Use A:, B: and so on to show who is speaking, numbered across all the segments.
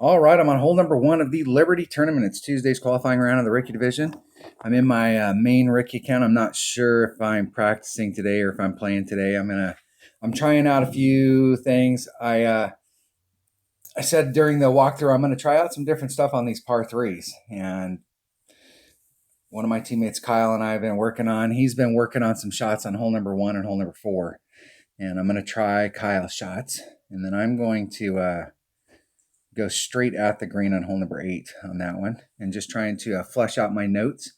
A: All right, I'm on hole number one of the Liberty Tournament. It's Tuesday's qualifying round of the Ricky division. I'm in my main Ricky account. I'm not sure if I'm practicing today or if I'm playing today. I'm trying out a few things. I said during the walkthrough I'm gonna try out some different stuff on these par threes, and one of my teammates, Kyle, and I have been working on. He's been working on some shots on hole number one and hole number four, and I'm gonna try Kyle's shots, and then I'm going to go straight at the green on hole number 8 on that one, and just trying to flesh out my notes.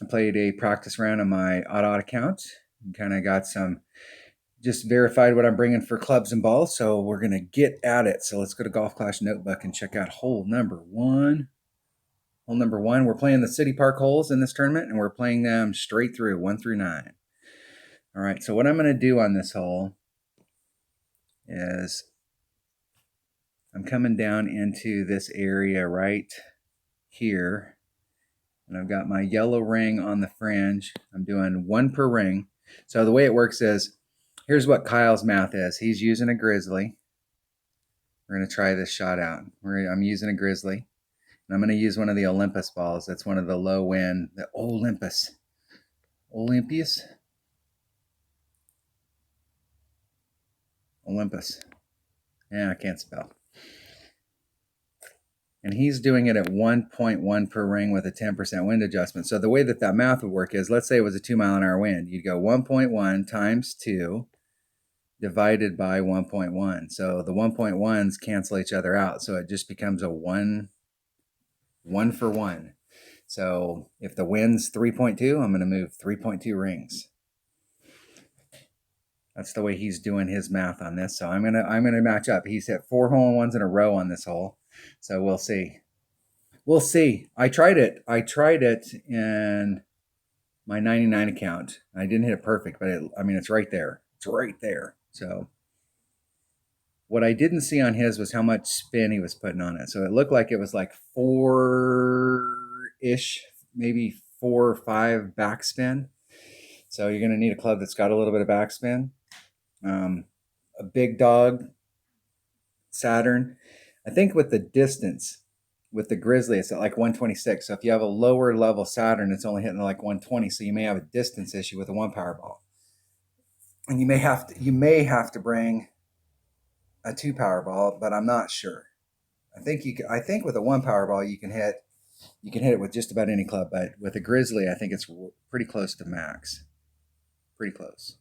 A: I played a practice round on my Oddot account and kind of got some, just verified what I'm bringing for clubs and balls. So we're going to get at it. So let's go to Golf Clash Notebook and check out hole number 1. Hole number 1, we're playing the City Park holes in this tournament, and we're playing them straight through 1 through 9. All right, so what I'm going to do on this hole is I'm coming down into this area right here, and I've got my yellow ring on the fringe. I'm doing 1 per ring. So the way it works is, here's what Kyle's math is. He's using a Grizzly. We're going to try this shot out. I'm using a Grizzly, and I'm going to use one of the Olympus balls. That's one of the low wind, the Olympus. Olympus. Yeah, I can't spell. And he's doing it at 1.1 per ring with a 10% wind adjustment. So the way that math would work is, let's say it was a 2-mile-an-hour wind. You'd go 1.1 times 2 divided by 1.1. So the 1.1s cancel each other out. So it just becomes a 1 for 1. So if the wind's 3.2, I'm going to move 3.2 rings. That's the way he's doing his math on this. So I'm gonna match up. He's hit 4 hole-in-ones in a row on this hole. So we'll see. We'll see. I tried it in my 99 account. I didn't hit it perfect, but it's right there. It's right there. So what I didn't see on his was how much spin he was putting on it. So it looked like it was like 4-ish, maybe 4 or 5 backspin. So you're going to need a club that's got a little bit of backspin. A big dog Saturn. I think with the distance, with the Grizzly, it's at like 126. So if you have a lower level Saturn, it's only hitting like 120. So you may have a distance issue with a 1 power ball, and you may have to bring a 2 power ball, but I'm not sure. I think with a 1 power ball you can hit it with just about any club, but with a Grizzly, I think it's pretty close to max. Pretty close.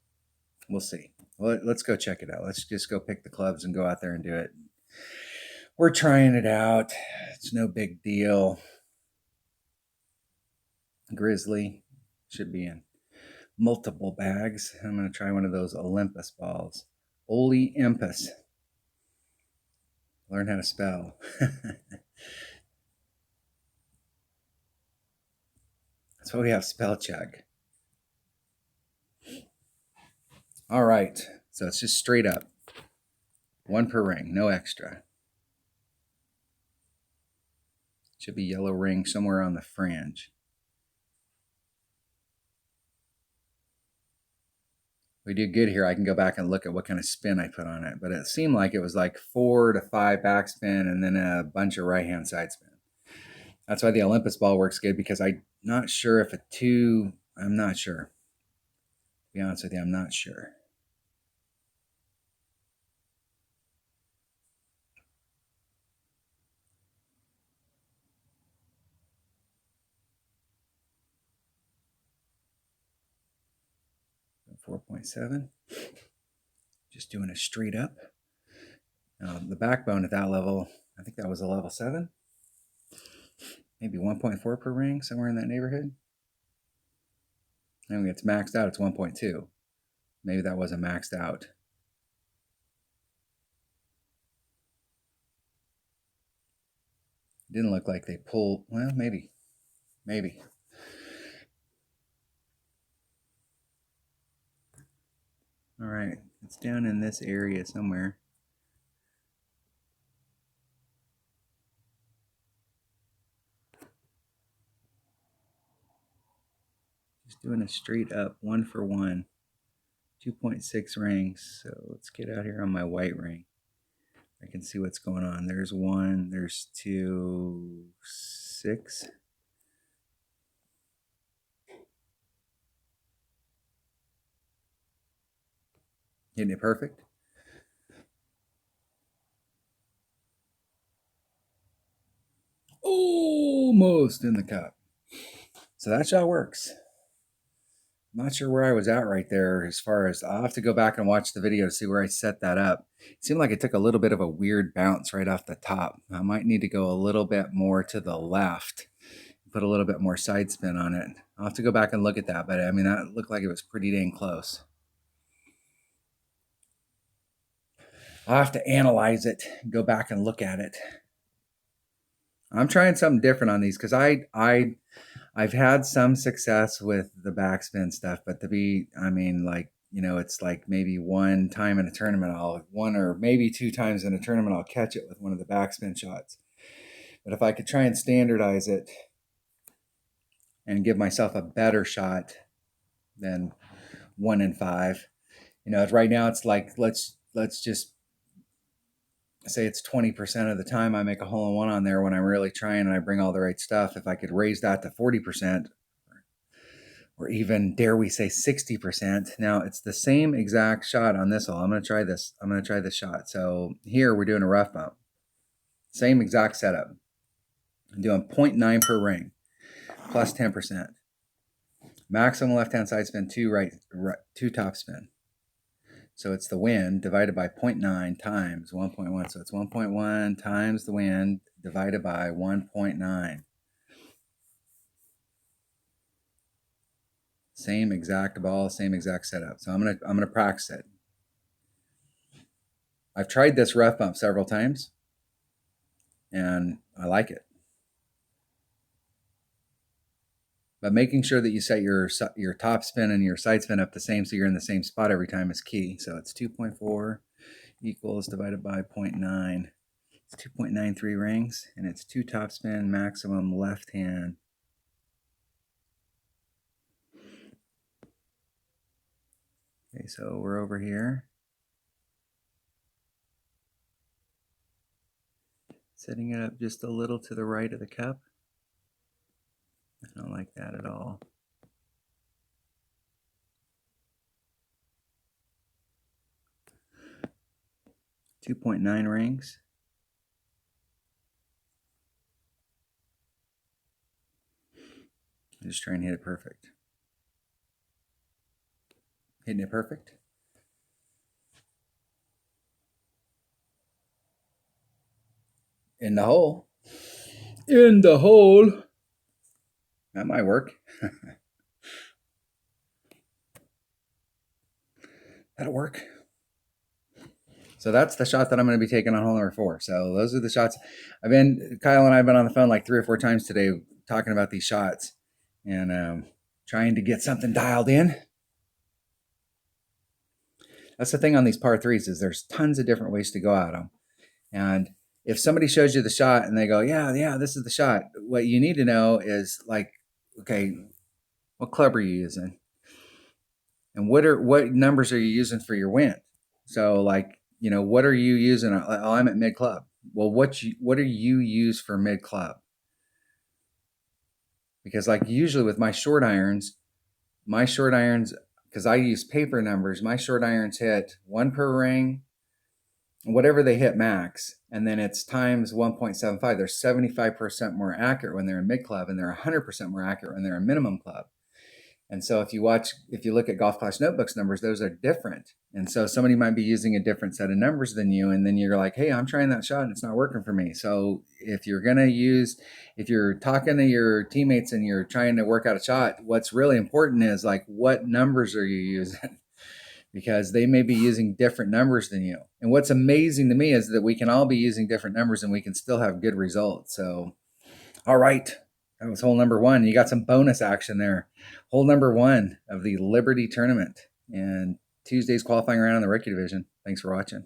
A: We'll see. Well, let's go check it out. Let's just go pick the clubs and go out there and do it. We're trying it out. It's no big deal. Grizzly should be in multiple bags. I'm going to try one of those Olympus balls. Olympus. Learn how to spell. That's why we have spell check. All right. So it's just straight up. 1 per ring, no extra. Should be yellow ring somewhere on the fringe. We do good here. I can go back and look at what kind of spin I put on it, but it seemed like it was like 4 to 5 backspin and then a bunch of right-hand side spin. That's why the Olympus ball works good, because I'm not sure if I'm not sure. To be honest with you, I'm not sure. So 4.7. Just doing a straight up. The backbone at that level, I think that was a level 7. Maybe 1.4 per ring, somewhere in that neighborhood. And when it's maxed out, it's 1.2. Maybe that wasn't maxed out. It didn't look like they pulled. Well, maybe. All right, it's down in this area somewhere. Just doing a straight up 1 for 1, 2.6 rings. So let's get out here on my white ring. I can see what's going on. There's 1, there's 2, 6. Getting it perfect. Almost in the cup. So that shot works. I'm not sure where I was at right there as far as I'll have to go back and watch the video to see where I set that up. It seemed like it took a little bit of a weird bounce right off the top. I might need to go a little bit more to the left, put a little bit more side spin on it. I'll have to go back and look at that, but I mean, that looked like it was pretty dang close. I'll have to analyze it, go back and look at it. I'm trying something different on these because I've had some success with the backspin stuff, but it's like maybe one time in a tournament, one or maybe 2 times in a tournament, I'll catch it with one of the backspin shots. But if I could try and standardize it and give myself a better shot than 1 in 5, right now it's like, let's just say it's 20% of the time I make a hole in one on there when I'm really trying and I bring all the right stuff. If I could raise that to 40%, or even dare we say 60%. Now it's the same exact shot on this hole. I'm going to try this. I'm going to try this shot. So here we're doing a rough bump. Same exact setup. I'm doing 0.9 per ring, plus 10%. Maximum left-hand side spin, 2 top spin. So it's the wind divided by 0.9 times 1.1. So it's 1.1 times the wind divided by 1.9. Same exact ball, same exact setup. So I'm gonna practice it. I've tried this rough bump several times, and I like it. But making sure that you set your top spin and your side spin up the same so you're in the same spot every time is key. So it's 2.4 equals divided by 0.9. It's 2.93 rings, and it's 2 top spin maximum left hand. Okay, so we're over here. Setting it up just a little to the right of the cup. I don't like that at all. .9 rings. I'm just trying to hit it perfect. Hitting it perfect. In the hole. In the hole. That might work. That'll work. So that's the shot that I'm going to be taking on hole number 4. So those are the shots. Kyle and I have been on the phone like 3 or 4 times today talking about these shots and trying to get something dialed in. That's the thing on these par 3s is there's tons of different ways to go at them. And if somebody shows you the shot and they go, yeah, this is the shot, what you need to know is like, okay, what club are you using? And what numbers are you using for your wind? So like, what are you using? Oh, I'm at mid club. Well, what do you use for mid club? Because like usually with my short irons, because I use paper numbers, my short irons hit 1 per ring, whatever they hit max, and then it's times 1.75. They're 75% more accurate when they're in mid club, and they're 100% more accurate when they're in minimum club. And so if you look at Golf Clash Notebooks numbers, those are different. And so somebody might be using a different set of numbers than you, and then you're like, hey, I'm trying that shot and it's not working for me. So if you're talking to your teammates and you're trying to work out a shot, what's really important is like, what numbers are you using? Because they may be using different numbers than you. And what's amazing to me is that we can all be using different numbers and we can still have good results. So, all right. That was hole number 1. You got some bonus action there. Hole number 1 of the Liberty Tournament and Tuesday's qualifying round in the rookie division. Thanks for watching.